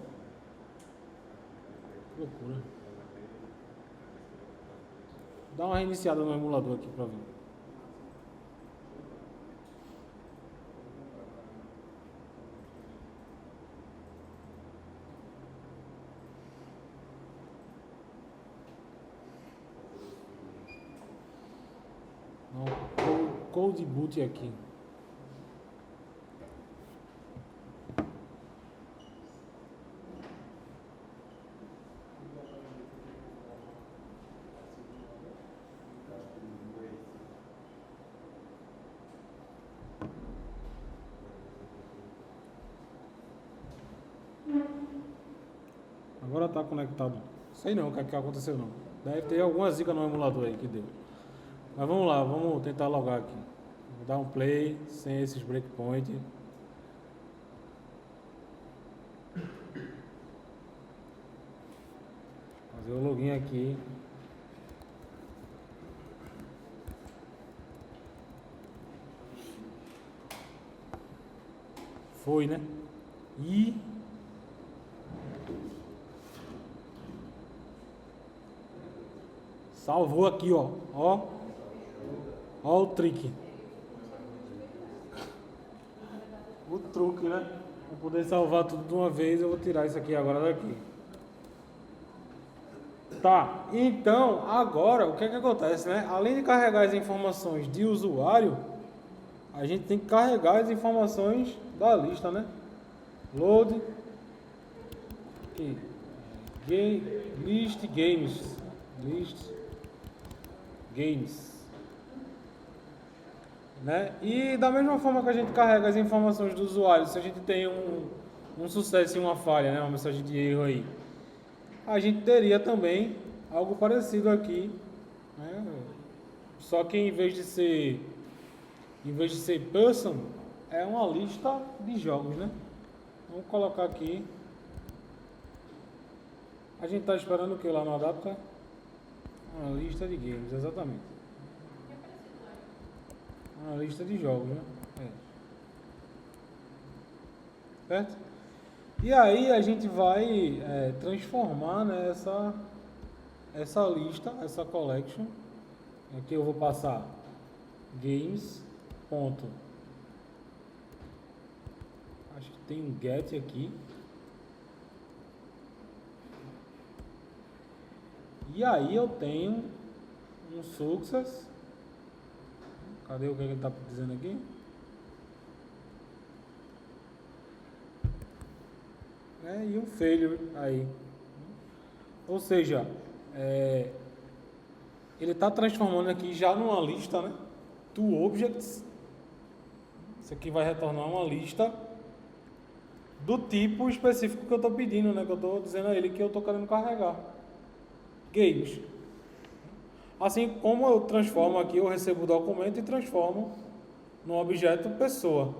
Que loucura. Dá uma reiniciada no emulador aqui pra ver. Não, cold boot aqui. Agora tá conectado. Sei não o que aconteceu não. Deve ter alguma zica no emulador aí que deu. Mas vamos lá, vamos tentar logar aqui. Vou dar um play sem esses breakpoints. Fazer o login aqui. Foi, né? E salvou aqui, ó. Ó o trick. O truque, né? Para poder salvar tudo de uma vez, eu vou tirar isso aqui agora daqui. Tá, então agora o que é que acontece, né? Além de carregar as informações de usuário, a gente tem que carregar as informações da lista, né? Load aqui. List games, né? E da mesma forma que a gente carrega as informações do usuário, se a gente tem um sucesso e uma falha, né? Uma mensagem de erro aí, a gente teria também algo parecido aqui, né? Só que em vez de ser person, é uma lista de jogos, né? Vamos colocar aqui. A gente está esperando o que lá no Adapta? Uma lista de games, exatamente. Uma lista de jogos, né? Certo? E aí a gente vai transformar, né, essa lista, essa collection. Aqui eu vou passar games. Ponto. Acho que tem um get aqui. E aí eu tenho um success. Cadê o que ele está dizendo aqui? E um failure aí. Ou seja, ele está transformando aqui já numa lista, né? To objects. Isso aqui vai retornar uma lista do tipo específico que eu estou pedindo, né? Que eu estou dizendo a ele que eu estou querendo carregar. Games. Assim como eu transformo aqui, eu recebo o documento e transformo num objeto pessoa.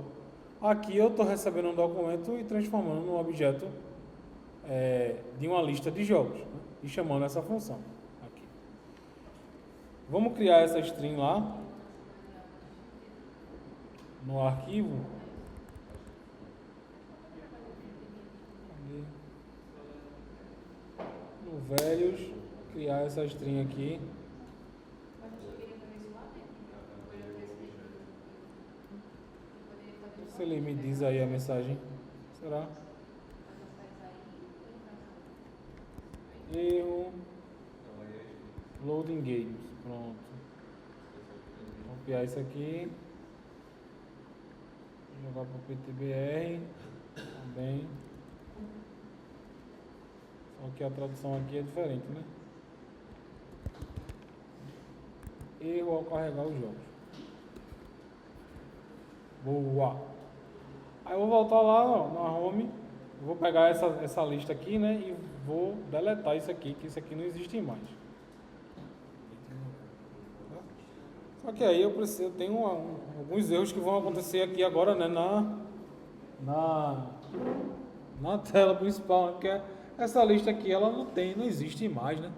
Aqui eu estou recebendo um documento e transformando num objeto de uma lista de jogos, né? E chamando essa função aqui. Vamos criar essa string lá no arquivo. No velhos, criar essa string aqui. Se ele me diz aí a mensagem, será? Erro. Loading games. Pronto. Vou copiar isso aqui. Jogar para o PTBR. Também. Só que a tradução aqui é diferente, né? Erro ao carregar os jogos. Boa! Aí eu vou voltar lá na home. Vou pegar essa lista aqui, né? E vou deletar isso aqui, que isso aqui não existe mais. Só que aí eu tenho alguns erros que vão acontecer aqui agora, né? Na tela principal, né? Porque essa lista aqui ela não existe mais, né?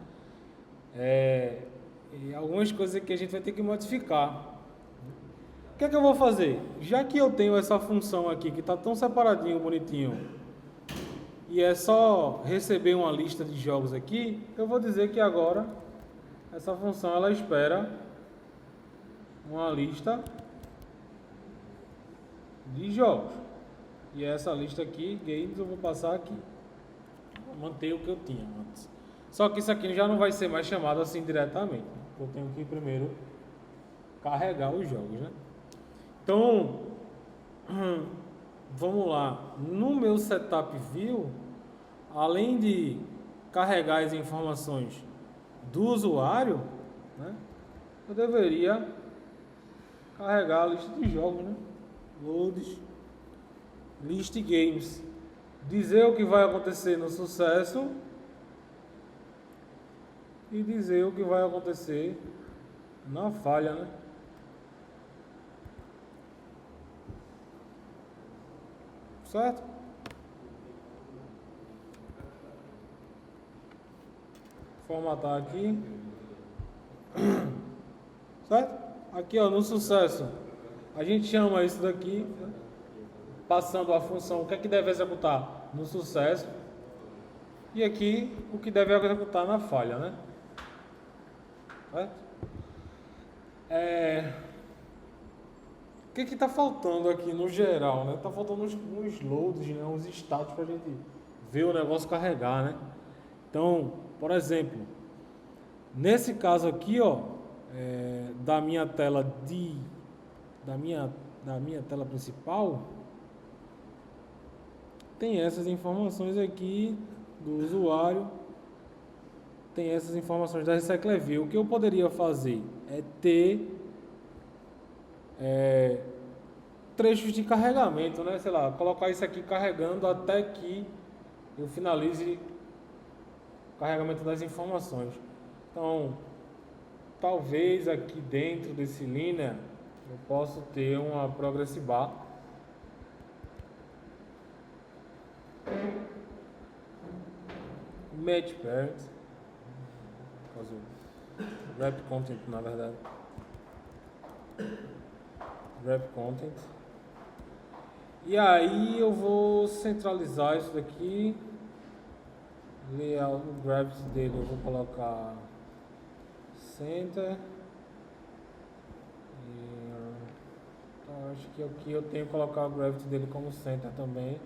E algumas coisas que a gente vai ter que modificar. O que é que eu vou fazer? Já que eu tenho essa função aqui que está tão separadinho, bonitinho, e é só receber uma lista de jogos aqui, eu vou dizer que agora essa função ela espera uma lista de jogos. E essa lista aqui, games, eu vou passar aqui. Vou manter o que eu tinha antes. Só que isso aqui já não vai ser mais chamado assim diretamente. Eu tenho que primeiro carregar os jogos, né? Então, vamos lá. No meu setup view, além de carregar as informações do usuário, né, eu deveria carregar a lista de jogos, né? Loads, list games. Dizer o que vai acontecer no sucesso e dizer o que vai acontecer na falha, né? Certo? Formatar aqui. Certo? Aqui, ó, no sucesso, a gente chama isso daqui, né? Passando a função, o que é que deve executar no sucesso. E aqui, o que deve executar na falha, né? Certo? O que está faltando aqui no geral, né? Está faltando uns loads, né? Uns status para a gente ver o negócio carregar, né? Então, por exemplo, nesse caso aqui, ó, da minha tela da minha tela principal, tem essas informações aqui do usuário, tem essas informações da RecycleView. O que eu poderia fazer é ter trechos de carregamento, né? Sei lá, colocar isso aqui carregando até que eu finalize o carregamento das informações. Então, talvez aqui dentro desse linear eu possa ter uma progress bar match parent, caso wrap content na verdade, wrap content. E aí eu vou centralizar isso daqui, layout, o gravity dele eu vou colocar center. Então acho que aqui eu tenho que colocar o gravity dele como center também.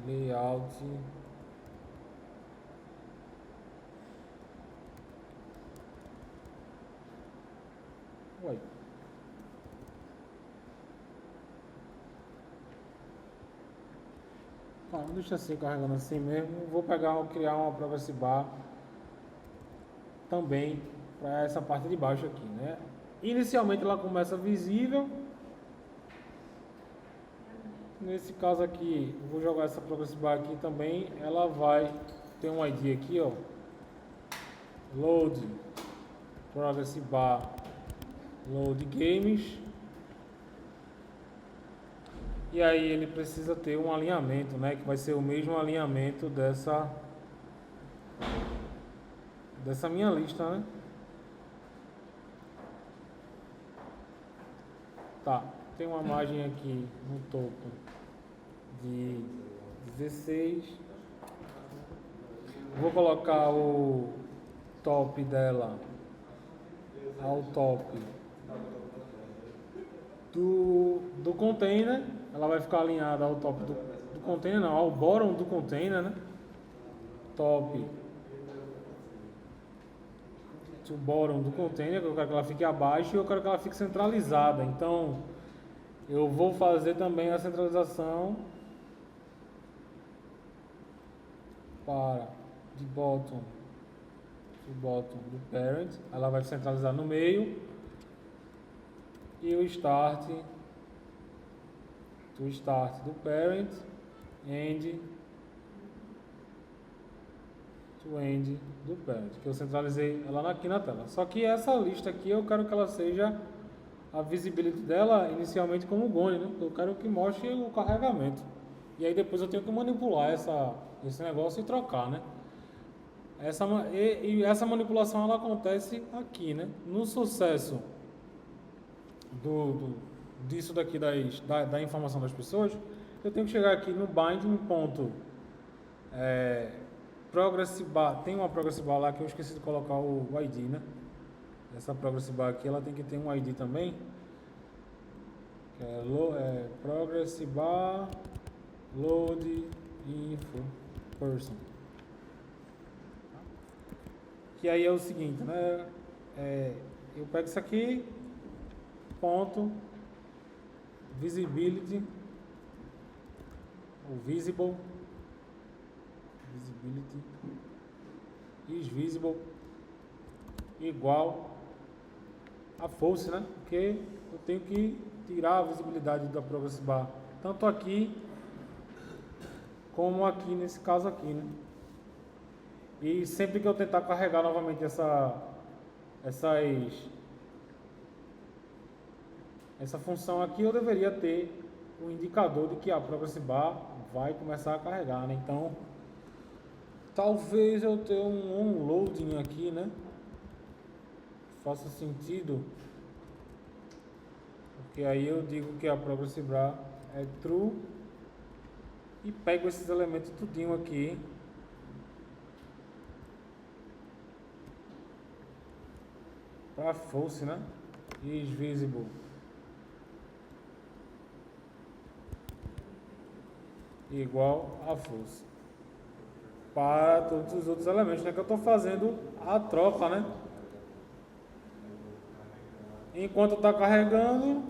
Layout. Uai. Tá, deixa assim carregando assim mesmo. Vou criar uma progressive bar também para essa parte de baixo aqui, né? Inicialmente ela começa visível. Nesse caso aqui, vou jogar essa progressive bar aqui também. Ela vai ter um ID aqui, ó. Load progressive bar, load games. E aí ele precisa ter um alinhamento, né? Que vai ser o mesmo alinhamento dessa minha lista, né? Tá, tem uma margem aqui no topo de 16. Vou colocar o top dela ao top do container. Ela vai ficar alinhada ao top do container, não, ao bottom do container, né? Top to bottom do container, que eu quero que ela fique abaixo e eu quero que ela fique centralizada. Então, eu vou fazer também a centralização para de bottom to bottom do parent. Ela vai centralizar no meio. E o start to start do parent, end to end do parent, que eu centralizei ela aqui na tela. Só que essa lista aqui eu quero que ela seja a visibility dela inicialmente como GONE, né? Eu quero que mostre o carregamento. E aí depois eu tenho que manipular esse negócio e trocar, né? Essa manipulação ela acontece aqui, né? No sucesso disso daqui da informação das pessoas, eu tenho que chegar aqui no binding ponto progressive bar. Tem uma progressive bar lá que eu esqueci de colocar o ID, né? Essa progressive bar aqui ela tem que ter um ID também, que é progressive bar load info person. Que aí é o seguinte, né? Eu pego isso aqui, ponto visibility ou visibility is visible igual a false, né? Porque eu tenho que tirar a visibilidade da progressive bar tanto aqui como aqui nesse caso aqui, né? E sempre que eu tentar carregar novamente essa função aqui, eu deveria ter o indicador de que a progressive bar vai começar a carregar, né? Então, talvez eu tenha um onloading aqui, né? Faça sentido, porque aí eu digo que a progressive bar é true e pego esses elementos tudinho aqui para false, né? Is visible igual a false para todos os outros elementos, né? Que eu estou fazendo a troca, né? Enquanto está carregando,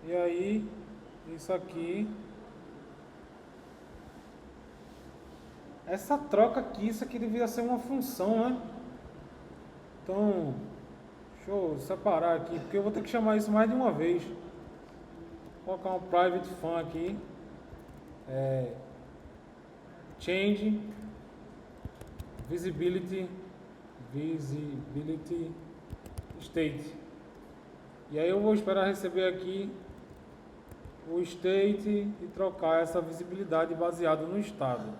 e aí isso aqui, essa troca aqui, isso aqui devia ser uma função, né? Então, deixa eu separar aqui, porque eu vou ter que chamar isso mais de uma vez. Vou colocar um private fun aqui, change visibility state E aí eu vou esperar receber aqui o state e trocar essa visibilidade baseado no estado.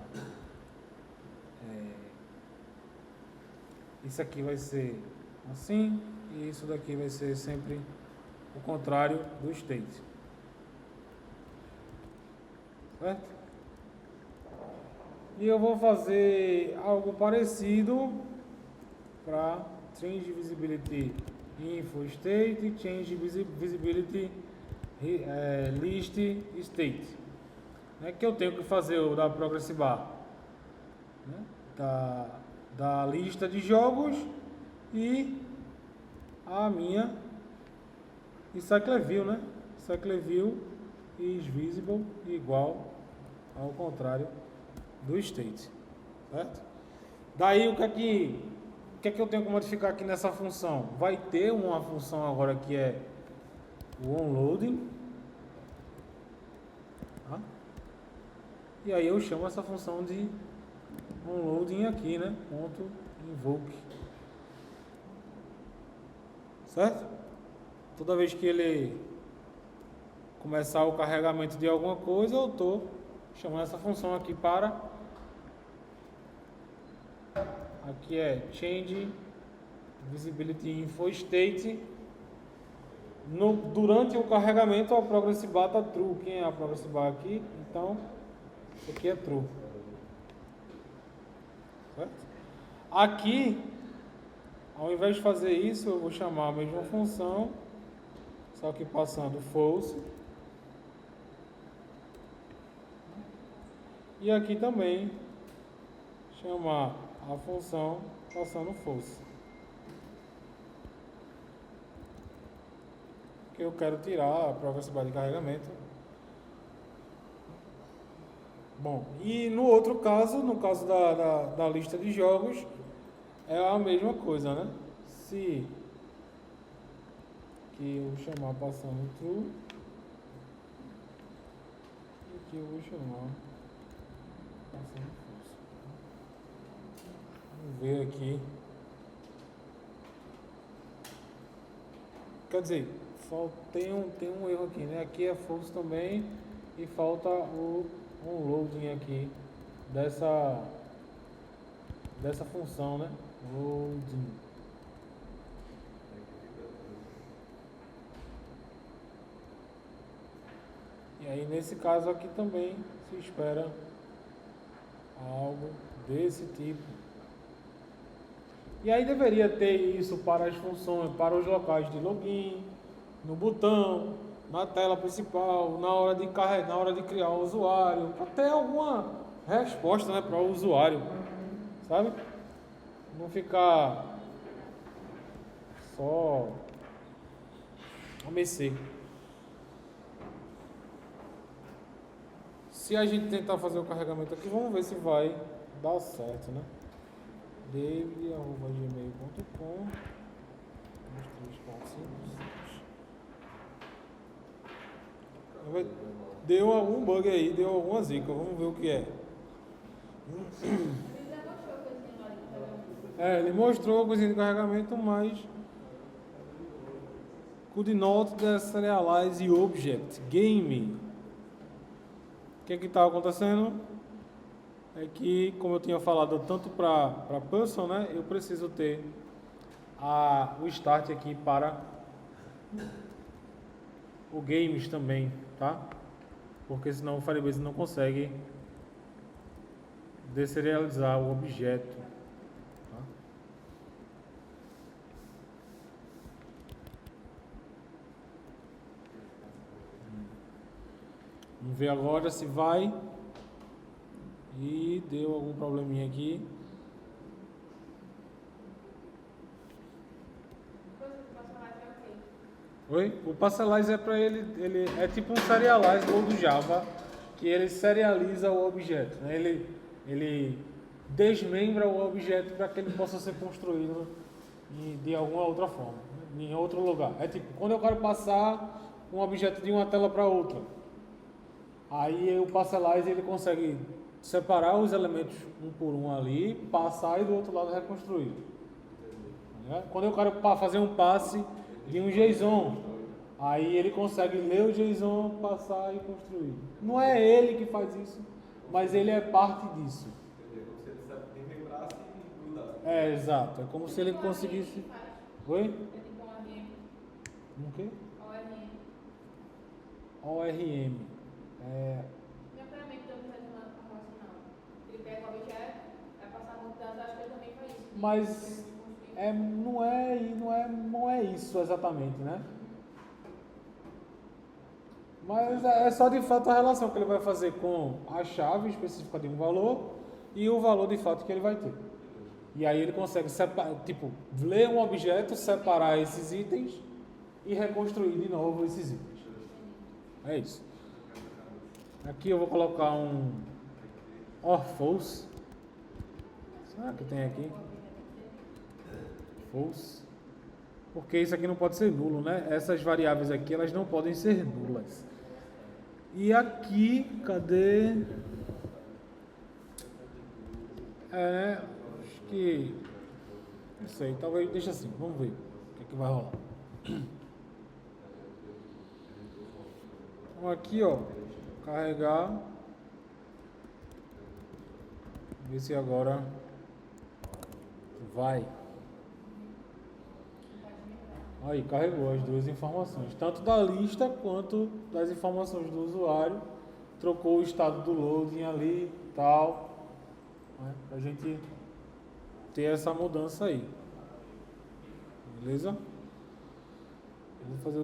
Isso aqui vai ser assim e isso daqui vai ser sempre o contrário do state. Certo? E eu vou fazer algo parecido para change visibility info state, change visibility list state, né? Que eu tenho que fazer o da progress bar, né? da lista de jogos e a minha cycle view, né? Cycle view is visible igual ao contrário do state, certo? Daí o que é que eu tenho que modificar aqui nessa função? Vai ter uma função agora que é o onloading, tá? E aí eu chamo essa função de onloading aqui, né? Ponto invoke, certo? Toda vez que ele começar o carregamento de alguma coisa, eu estou chamando essa função aqui para aqui é change visibility info state. Durante o carregamento, a progress bar está true. Quem é a progress bar aqui? Então, isso aqui é true. Certo? Aqui, ao invés de fazer isso, eu vou chamar a mesma função, só que passando false. E aqui também chamar a função passando false. Que eu quero tirar a progress bar de carregamento. Bom, e no outro caso, no caso da lista de jogos, é a mesma coisa, né? Se que eu vou chamar passando true, e que eu vou chamar passando false. Vamos ver aqui. Quer dizer, tem um erro aqui, né? Aqui é false também e falta o onloading aqui dessa função, né? Loading. E aí nesse caso aqui também se espera algo desse tipo. E aí deveria ter isso para as funções, para os locais de login, no botão, na tela principal, na hora de carregar, na hora de criar o usuário, para ter alguma resposta, né, para o usuário, sabe? Não ficar só a mercê. Se a gente tentar fazer o carregamento aqui, vamos ver se vai dar certo, né? david@gmail.com Deu algum bug aí, deu alguma zica, vamos ver o que é. Ele mostrou a coisinha de carregamento, mas could not deserialize object game. O que está acontecendo? É que, como eu tinha falado, tanto para person, né, eu preciso ter o start aqui para o games também, tá? Porque senão o Firebase não consegue deserializar o objeto. Tá? Vamos ver agora se vai. E deu algum probleminha aqui. Oi? O parcelize é para ele é tipo um serialize do Java, que ele serializa o objeto, né? Ele desmembra o objeto para que ele possa ser construído de alguma outra forma, né? Em outro lugar. É tipo, quando eu quero passar um objeto de uma tela para outra, aí o parcelize ele consegue separar os elementos um por um ali, passar e do outro lado reconstruir. Quando eu quero fazer um passe de um JSON Aí ele consegue ler o JSON, passar e construir. Não é ele que faz isso, mas ele é parte disso. Entendeu? Como se ele nem lembrasse e grudasse. É, exato. É como se ele conseguisse... Oi? É tipo um ORM. Um quê? ORM. ORM. É... Mapeamento de objeto relacional. Ele pega o objeto, vai passar a mudança, acho que ele também faz isso. Mas não é isso exatamente, né? Mas é só de fato a relação que ele vai fazer com a chave específica de um valor e o valor de fato que ele vai ter. E aí ele consegue separar, tipo, ler um objeto, separar esses itens e reconstruir de novo esses itens. É isso. Aqui eu vou colocar um or false. Será que tem aqui? False. Porque isso aqui não pode ser nulo, né? Essas variáveis aqui, elas não podem ser nulas. E aqui, cadê? Acho que... Não sei, talvez... Deixa assim, vamos ver o que é que vai rolar. Então aqui, ó, carregar. Ver se agora vai. Aí, carregou as duas informações, tanto da lista quanto das informações do usuário. Trocou o estado do loading ali e tal, né, pra gente ter essa mudança aí. Beleza? Eu vou fazer